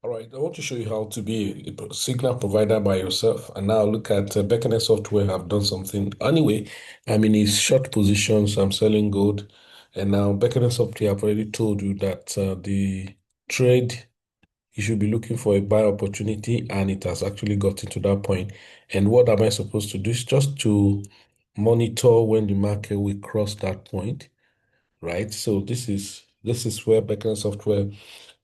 All right, I want to show you how to be a signal provider by yourself. And now look at Bekenet software have done something. Anyway, I'm in a short position, so I'm selling gold. And now Bekenet software have already told you that the trade, you should be looking for a buy opportunity, and it has actually gotten to that point. And what am I supposed to do? Is just to monitor when the market will cross that point, right? So this is where backend software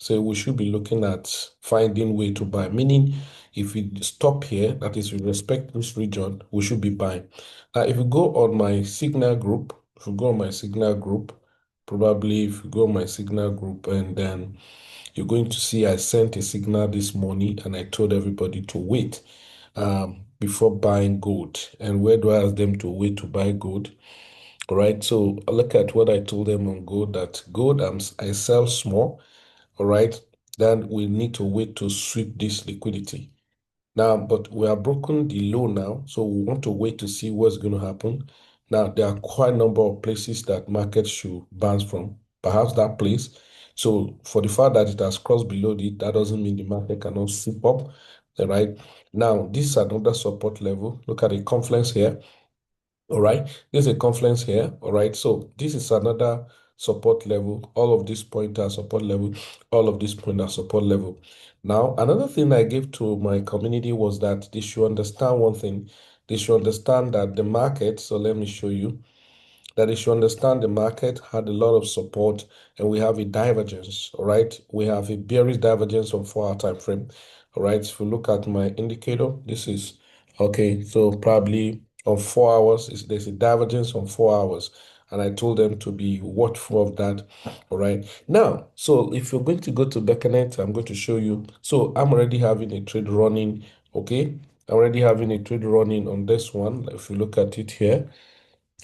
say we should be looking at finding way to buy. Meaning, if we stop here, that is, we respect this region, we should be buying. Now, if you go on my signal group, probably if you go on my signal group, and then you're going to see I sent a signal this morning, and I told everybody to wait before buying gold. And where do I ask them to wait to buy gold? All right, so look at what I told them on gold, that gold I sell small, all right, then we need to wait to sweep this liquidity. Now, but we have broken the low now, so we want to wait to see what's going to happen. Now, there are quite a number of places that markets should bounce from, perhaps that place. So for the fact that it has crossed below it, that doesn't mean the market cannot sweep up, all right? Now, this is another support level. Look at the confluence here. All right, there's a confluence here. All right, so this is another support level. All of these points are support level. All of these points are support level. Now, another thing I gave to my community was that they should understand one thing. They should understand that the market, so let me show you, that they should understand the market had a lot of support, and we have a divergence. All right, we have a bearish divergence on 4-hour time frame. All right, if you look at my indicator, this is okay. So probably on 4 hours, there's a divergence on 4 hours, and I told them to be watchful of that. All right, now, so if you're going to go to Bekenet, I'm going to show you. So I'm already having a trade running. Okay, I'm already having a trade running on this one. If you look at it here,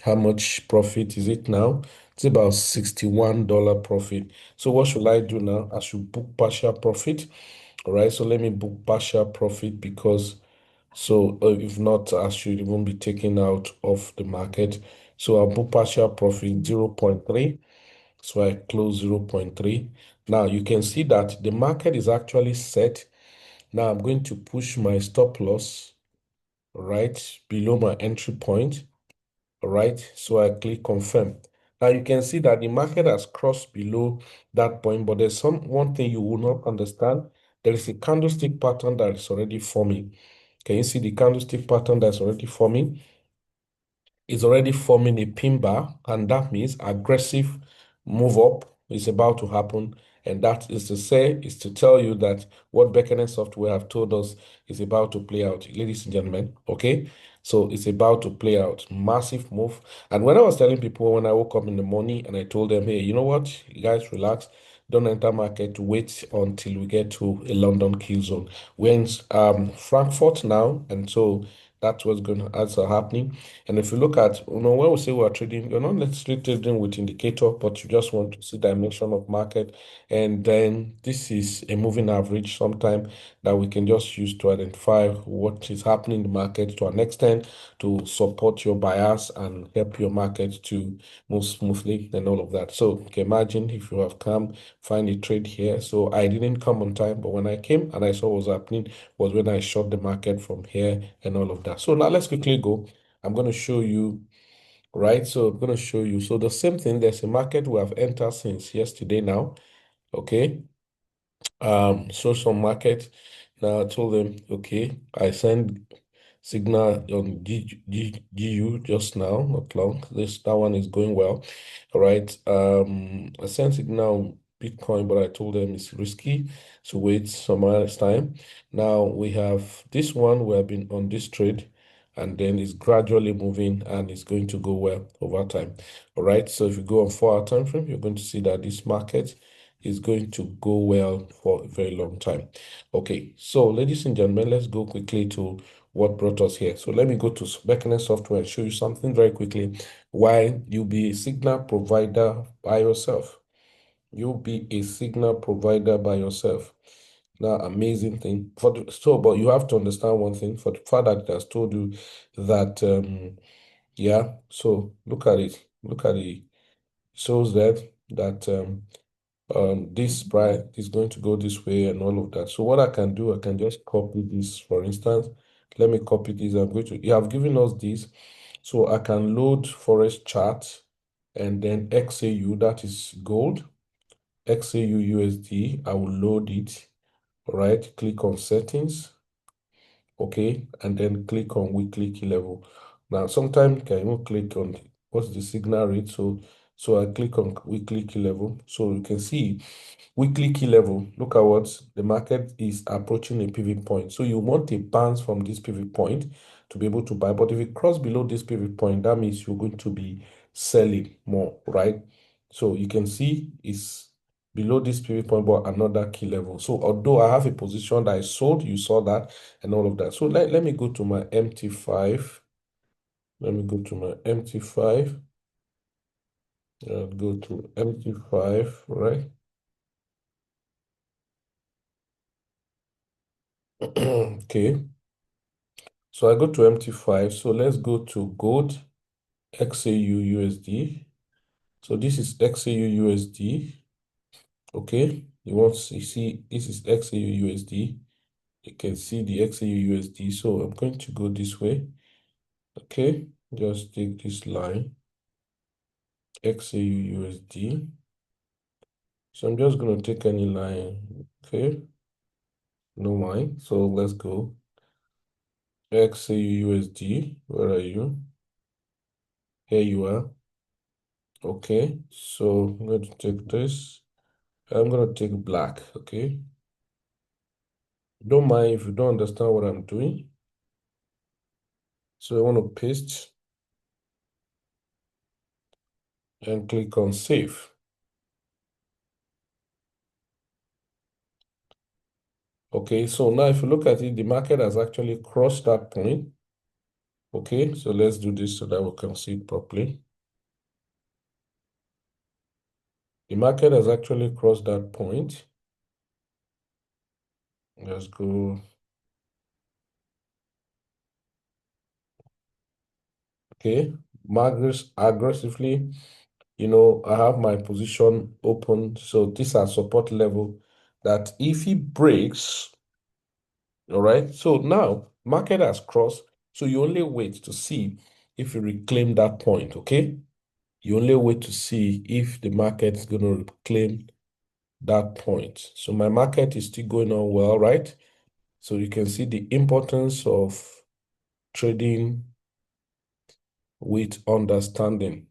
how much profit is it now? It's about $61 profit. So what should I do now? I should book partial profit. All right, so let me book partial profit, because so if not, I should even be taken out of the market. So I'll book partial profit 0.3. So I close 0.3. Now you can see that the market is actually set. Now I'm going to push my stop loss right below my entry point. All right, so I click confirm. Now you can see that the market has crossed below that point, but there's one thing you will not understand. There is a candlestick pattern that is already forming. Can you see the candlestick pattern that's already forming? Is already forming a pin bar, and that means aggressive move up is about to happen. And that is to tell you that what Bekenet software have told us is about to play out, ladies and gentlemen. Okay, so it's about to play out, massive move. And when I was telling people when I woke up in the morning, and I told them, hey, you know what, you guys relax, don't enter market, wait until we get to a London kill zone. We're in Frankfurt now, and so that's what's going to also happening. And if you look at, when we say we are trading, you're not necessarily trading with indicator, but you just want to see dimension of market. And then this is a moving average sometime that we can just use to identify what is happening in the market to an extent to support your bias and help your market to move smoothly and all of that. So you can imagine if you have come, find a trade here. So I didn't come on time, but when I came and I saw what was happening was when I shot the market from here and all of that. So now let's quickly go. I'm going to show you, right? So I'm going to show you. So the same thing, there's a market we have entered since yesterday now. Okay. So some market. Now I told them, okay, I send signal on GU just now, not long. That one is going well. All right. I sent signal on Bitcoin, but I told them it's risky, so wait some other time. Now we have this one. We have been on this trade, and then it's gradually moving, and it's going to go well over time. All right. So if you go on 4-hour time frame, you're going to see that this market is going to go well for a very long time. Okay, so ladies and gentlemen, let's go quickly to what brought us here. So let me go to Bekenet software and show you something very quickly. Why you'll be a signal provider by yourself. You'll be a signal provider by yourself. Now, amazing thing. But you have to understand one thing. For the fact that it has told you that, yeah. So look at it. Look at it. Shows that this price is going to go this way and all of that. So what I can do, I can just copy this, for instance. Let me copy this. I'm going to, you have given us this. So I can load Forex chart and then XAU, that is gold, XAU USD. I will load it. All right, click on settings. Okay, and then click on weekly key level. Now, sometimes you can even click on what's the signal rate. So I click on weekly key level. So you can see weekly key level. Look at what the market is approaching a pivot point. So you want a bounce from this pivot point to be able to buy. But if it cross below this pivot point, that means you're going to be selling more, right? So you can see it's below this pivot point, but another key level. So although I have a position that I sold, you saw that and all of that. So let me go to my MT5. Let me go to my MT5. Go to MT5, right? Okay. So I go to MT5. So let's go to gold XAU USD. So this is XAU USD. Okay. You see this is XAU USD. You can see the XAU USD. So I'm going to go this way. Okay. Just take this line. XAU USD. So I'm just going to take any line. Okay. No mind. So let's go. XAU USD. Where are you? Here you are. Okay. So I'm going to take this. I'm going to take black, okay? Don't mind if you don't understand what I'm doing. So I want to paste and click on save. Okay, so now if you look at it, the market has actually crossed that point. Okay, so let's do this so that we can see it properly. The market has actually crossed that point. Let's go. Okay, aggressively, I have my position open. So these are support level that if it breaks, all right. So now market has crossed. So you only wait to see if you reclaim that point. Okay. You only wait to see if the market is going to reclaim that point. So my market is still going on well, right? So you can see the importance of trading with understanding.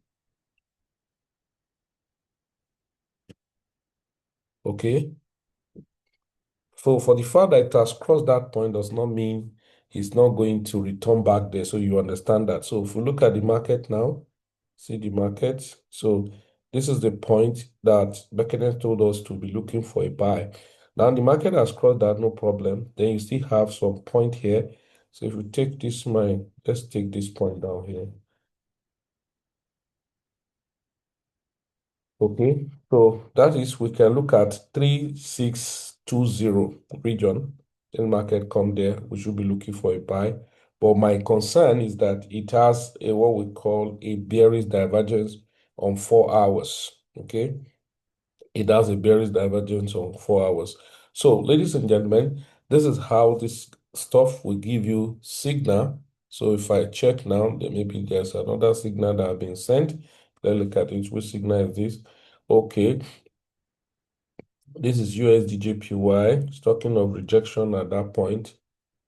Okay. So for the fact that it has crossed that point does not mean it's not going to return back there. So you understand that. So if we look at the market now, see the market. So this is the point that Bekenet told us to be looking for a buy. Now the market has crossed that, no problem. Then you still have some point here. So if we take this let's take this point down here. Okay, so that is we can look at 3620 region. Then market come there, we should be looking for a buy. But my concern is that it has a what we call a bearish divergence on 4 hours. Okay, it has a bearish divergence on 4 hours. So, ladies and gentlemen, this is how this stuff will give you signal. So if I check now, then maybe there's another signal that have been sent. Let's look at it. Which signal is this? Okay, this is USDJPY. It's talking of rejection at that point.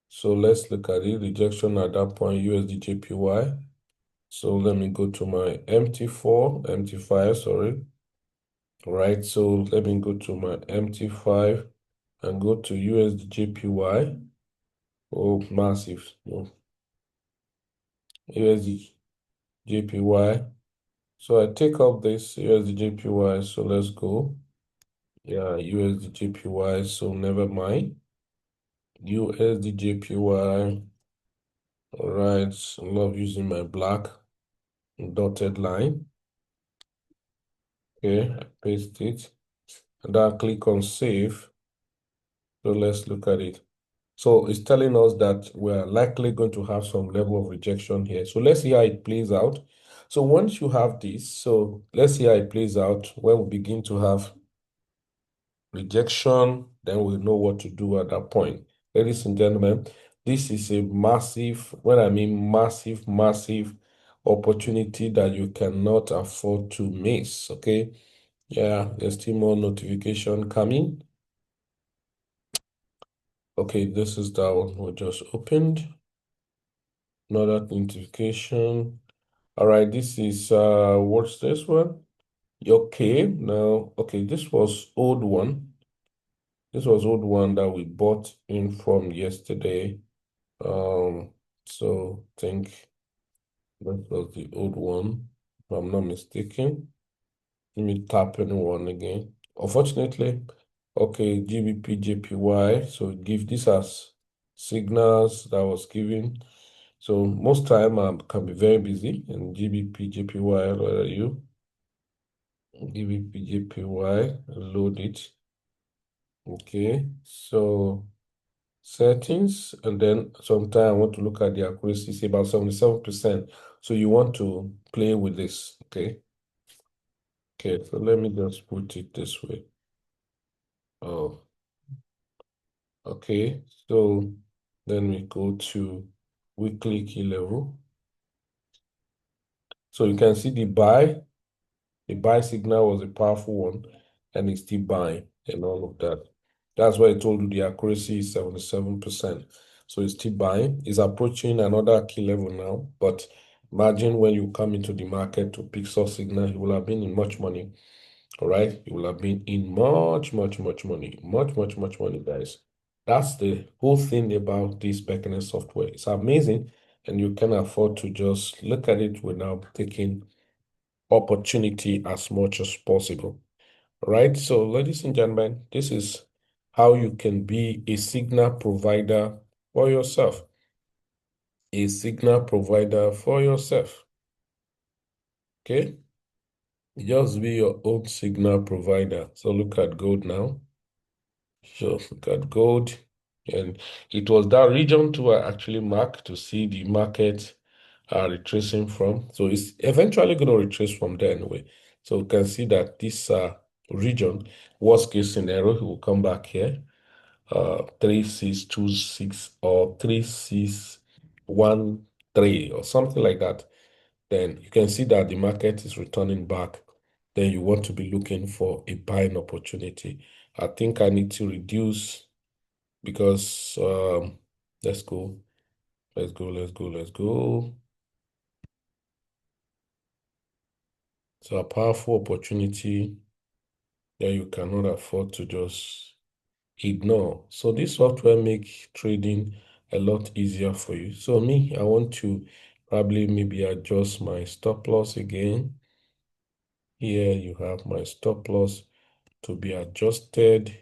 So let's look at it. Rejection at that point, USDJPY. So let me go to my MT5, sorry. Right, so let me go to my MT5 and go to USDJPY. Oh, massive. No. USDJPY. So I take up this USDJPY. So let's go. Yeah, USDJPY. So never mind. USDJPY. All right. So I love using my black dotted line. Okay, I paste it. And then I click on save. So let's look at it. So it's telling us that we're likely going to have some level of rejection here. So let's see how it plays out. So once you have this, so let's see how it plays out when we begin to have rejection, then we'll know what to do at that point. Ladies and gentlemen, this is a massive, when I mean massive, massive opportunity that you cannot afford to miss, okay? Yeah, there's still more notification coming. Okay, this is that one we just opened. Another notification. All right, this is, what's this one? Okay, now, okay, this was old one. This was old one that we bought in from yesterday. So I think that was the old one, if I'm not mistaken. Let me tap anyone again. Unfortunately, okay, GBP, JPY. So give this as signals that was given. So most time I can be very busy in GBP, JPY. Where are you? GBP, JPY. Load it. Okay. So settings, and then sometimes I want to look at the accuracy, say about 77%. So you want to play with this, okay? Okay, so let me just put it this way. Oh, okay. So then we go to weekly key level. So you can see the buy signal was a powerful one, and it's still buying and all of that. That's why I told you the accuracy is 77%. So it's still buying. It's approaching another key level now. But imagine when you come into the market to pick such signal, you will have been in much money. All right. You will have been in much, much, much money. Much, much, much money, guys. That's the whole thing about this Bekenet software. It's amazing, and you can afford to just look at it without taking opportunity as much as possible. Right? So, ladies and gentlemen, this is how you can be a signal provider for yourself. A signal provider for yourself. Okay? Just be your own signal provider. So look at gold now. So look at gold. And it was that region too I actually marked to see the market retracing from. So it's eventually going to retrace from there anyway. So you can see that this region, worst case scenario, it will come back here, 3626 or 3613 or something like that. Then you can see that the market is returning back. Then you want to be looking for a buying opportunity. I think I need to reduce because let's go, let's go, let's go, let's go. So a powerful opportunity that you cannot afford to just ignore. So this software make trading a lot easier for you. So me, I want to probably maybe adjust my stop loss again. Here you have my stop loss to be adjusted,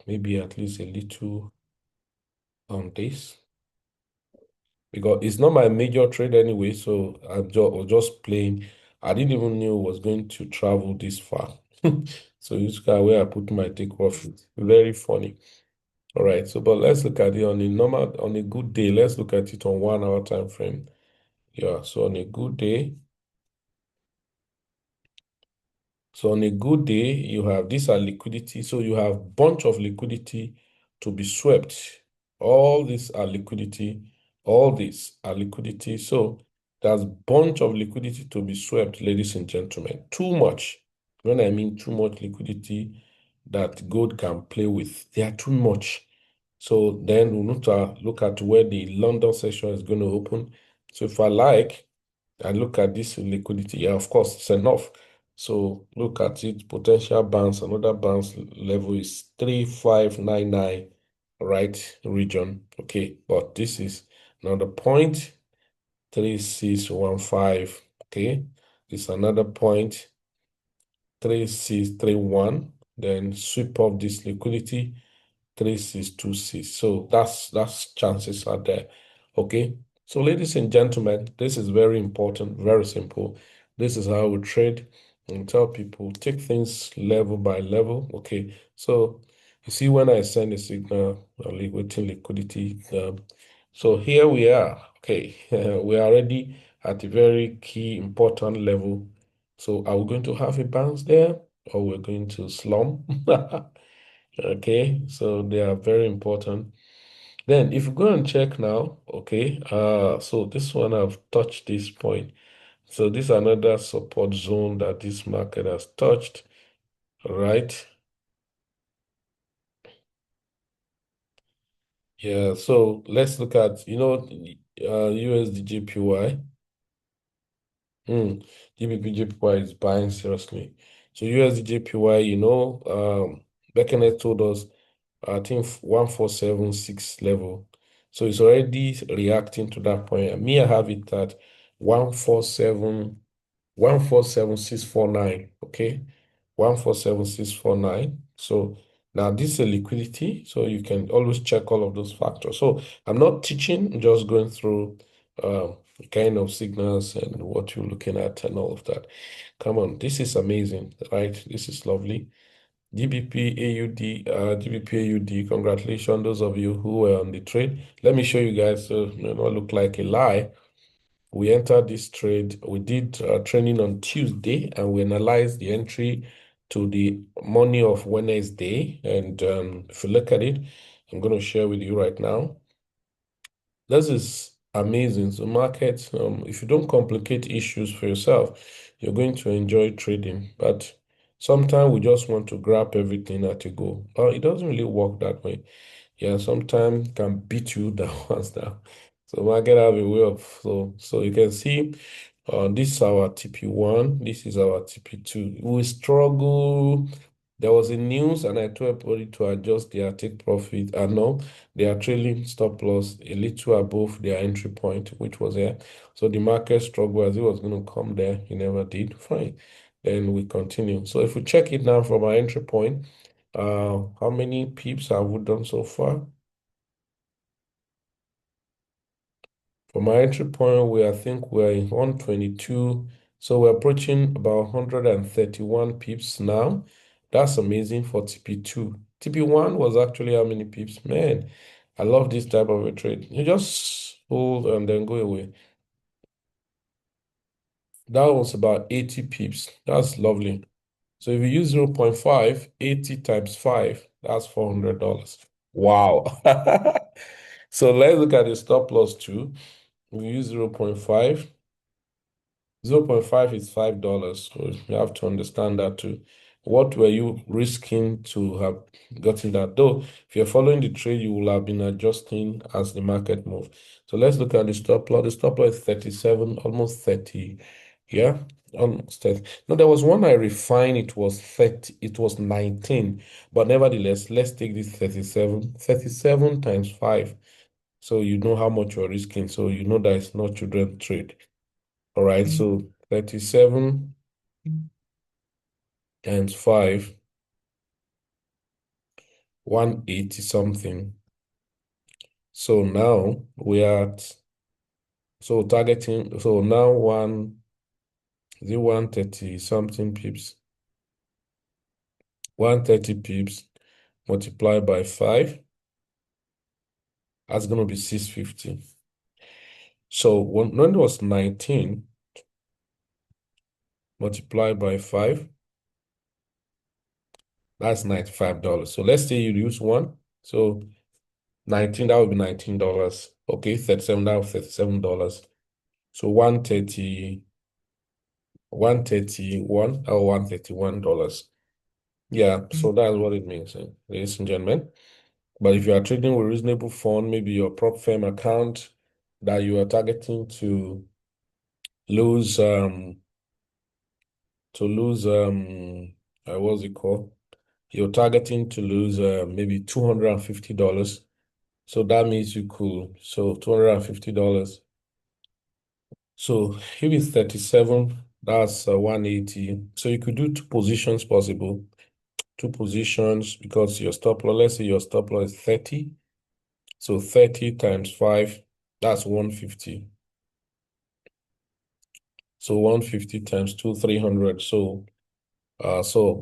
maybe at least a little on this. Because it's not my major trade anyway, so was just playing. I didn't even know it was going to travel this far. So this guy where I put my take profit. Very funny. All right, so but let's look at it on a good day. Let's look at it on 1 hour time frame. Yeah, so on a good day. So on a good day, you have these are liquidity. So you have bunch of liquidity to be swept. All these are liquidity. All these are liquidity. So there's bunch of liquidity to be swept, ladies and gentlemen. Too much. When I mean too much liquidity that gold can play with, they are too much. So then we need to look at where the London session is going to open. So if I like, I look at this liquidity, yeah, of course, it's enough. So look at it, potential bounce, another bounce level is 3599, right, region. Okay, but this is another point, 3615, okay. It's another point, 3631, then sweep up this liquidity, 3626. So that's chances are there. Okay. So ladies and gentlemen, this is very important, very simple. This is how we trade and tell people take things level by level. Okay. So you see when I send a signal waiting liquidity. So here we are. Okay. We are already at a very key important level. So are we going to have a bounce there? or we're going to slum. Okay, so they are very important. Then if you go and check now, okay, so this one I've touched this point. So this is another support zone that this market has touched, right? Yeah, so let's look at, USD JPY. GBP JPY is buying seriously. So USD JPY, Bekenet told us, I think 1476 level. So it's already reacting to that point. And me, I have it at 147,649. Okay. 147,649. So now this is a liquidity. So you can always check all of those factors. So I'm not teaching, I'm just going through kind of signals and what you're looking at and all of that. Come on, this is amazing, right? This is lovely. GBP AUD, congratulations, those of you who were on the trade. Let me show you guys so it not look like a lie. We entered this trade. We did training on Tuesday, and we analyzed the entry to the morning of Wednesday. And if you look at it, I'm going to share with you right now. This is amazing. So markets, if you don't complicate issues for yourself, you're going to enjoy trading. But sometimes we just want to grab everything at a go. It doesn't really work that way. Yeah, sometimes can beat you down once down. So market have a way of so you can see this is our TP1, this is our TP2. We struggle. There was a news and I told everybody to adjust their take profit. And no, they are trailing stop loss a little above their entry point, which was there. So the market struggled as it was going to come there. It never did. Fine. Then we continue. So if we check it now from our entry point, how many pips have we done so far? For my entry point, I think we're in 122. So we're approaching about 131 pips now. That's amazing for TP2. TP1 was actually how many pips? Man, I love this type of a trade. You just hold and then go away. That was about 80 pips. That's lovely. So if you use 0.5, 80 times 5, that's $400. Wow. So let's look at the stop loss too. We use 0.5. 0.5 is $5. So you have to understand that too. What were you risking to have gotten that? Though, if you're following the trade, you will have been adjusting as the market moves. So let's look at the stop loss. The stop loss is 37, almost 30. Yeah, almost 30. No, there was one I refined, it was 30, it was 19. But nevertheless, let's take this 37. 37 times 5. So you know how much you're risking. So you know that it's not children trade. All right, so 37 times 5, 180 something. So now we are at, so targeting, so now 130 something pips. 130 pips multiplied by 5, that's going to be 650. So when it was 19 multiplied by 5, that's $95. So let's say you use one. So 19, that would be $19. Okay, 37, that would be $37. So 131 or $131. Yeah, so that's what it means, ladies and gentlemen. But if you are trading with reasonable fund, maybe your prop firm account that you are targeting to lose what's it called? You're targeting to lose maybe $250. So that means you could, so $250. So if it's 37, that's 180. So you could do two positions possible. Two positions because your stop loss, let's say your stop loss is 30. So 30 times 5, that's 150. So 150 times 2, 300. So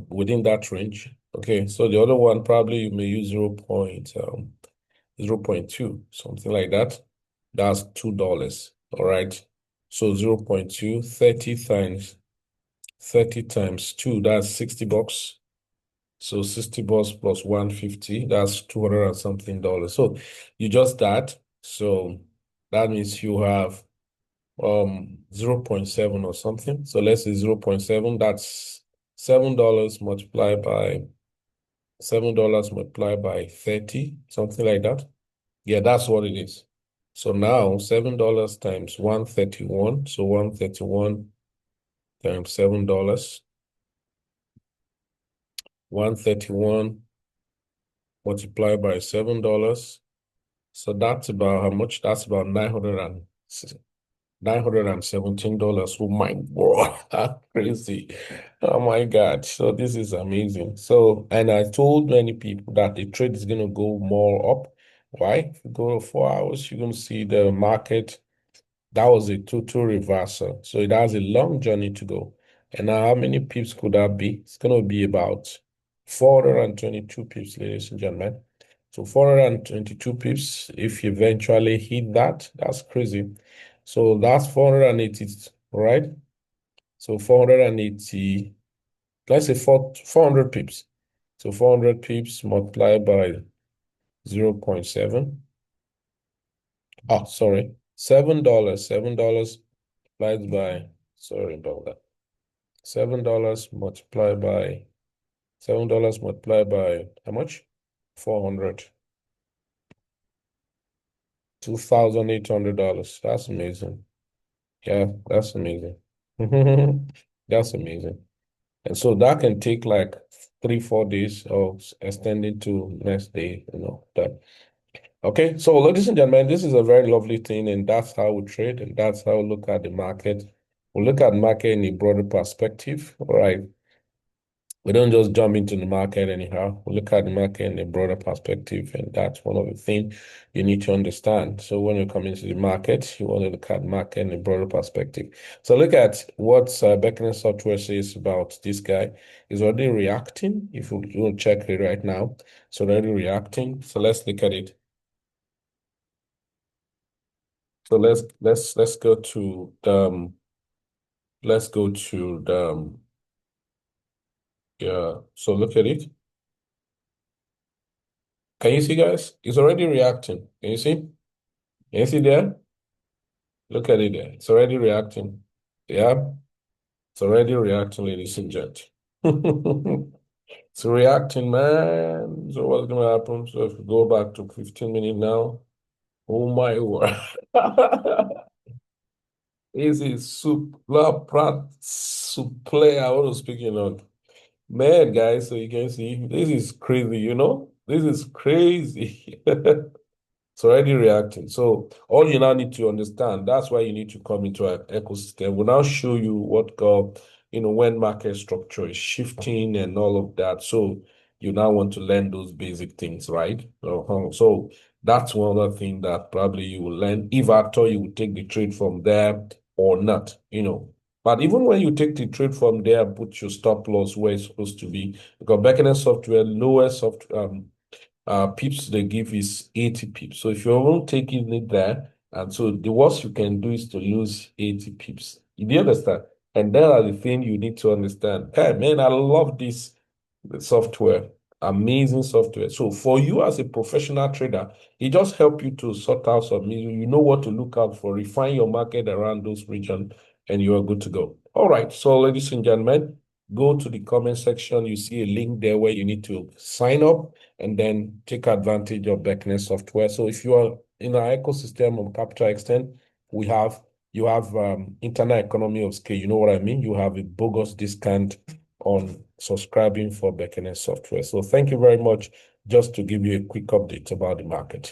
within that range. Okay, so the other one probably you may use 0.2, something like that. That's $2. All right. So 0.2, 30 times 30 times 2, that's $60. So $60 plus 150, that's 200 and something dollars. So you just that. So that means you have 0.7 or something. So let's say 0.7, that's $7 multiplied by $30, something like that. Yeah, that's what it is. So now $7 times 131. So 131 times $7. 131 multiplied by $7. So that's about how much? That's about $917. Oh my God, that's crazy. Oh my God. So this is amazing. So, and I told many people that the trade is going to go more up. Why? If you go 4 hours, you're going to see the market. That was a total reversal. So it has a long journey to go. And now how many pips could that be? It's going to be about 422 pips, ladies and gentlemen. So 422 pips, if you eventually hit that, that's crazy. So that's 480, right? So 480, let's say 400 pips. So 400 pips multiplied by 0.7. Oh, sorry. $7. $7 multiplied by, sorry about that. $7 multiplied by, $7 multiplied by how much? 400. $2,800. That's amazing. Yeah, that's amazing. That's amazing. And so that can take like 3, 4 days or extend it to next day, that. Okay, so ladies and gentlemen, this is a very lovely thing, and that's how we trade, and that's how we look at the market. We look at market in a broader perspective, all right? We don't just jump into the market anyhow. We look at the market in a broader perspective, and that's one of the things you need to understand. So when you come into the market, you want to look at the market in a broader perspective. So look at what Bekenet software says about this guy. He's already reacting. If you will check it right now, it's already reacting. So let's look at it. So let's go to the yeah. So look at it. Can you see, guys? It's already reacting. Can you see? Can you see there? Look at it there. It's already reacting. Yeah, it's already reacting, ladies and gents. It's reacting, man. So what's gonna happen? So if we go back to 15 minutes now, oh my word. Easy super prat supple. I want to speak man, guys. So you can see this is crazy, This is crazy. It's already reacting. So all you now need to understand, that's why you need to come into our ecosystem. We'll now show you what when market structure is shifting and all of that. So you now want to learn those basic things, right? So that's one other thing that probably you will learn if at all you will take the trade from there or not. But even when you take the trade from there, put your stop loss where it's supposed to be, because Bekenet software, pips they give is 80 pips. So if you're not taking it there, and so the worst you can do is to lose 80 pips. You do understand? And that are the thing you need to understand. Hey, man, I love this software. Amazing software. So for you as a professional trader, it just help you to sort out some, you know what to look out for, refine your market around those regions, and you are good to go. All right. So ladies and gentlemen, go to the comment section. You see a link there where you need to sign up and then take advantage of Bekenet software. So if you are in our ecosystem of Capitalxtend, you have internal economy of scale. You know what I mean? You have a bogus discount on subscribing for Bekenet software. So thank you very much. Just to give you a quick update about the market.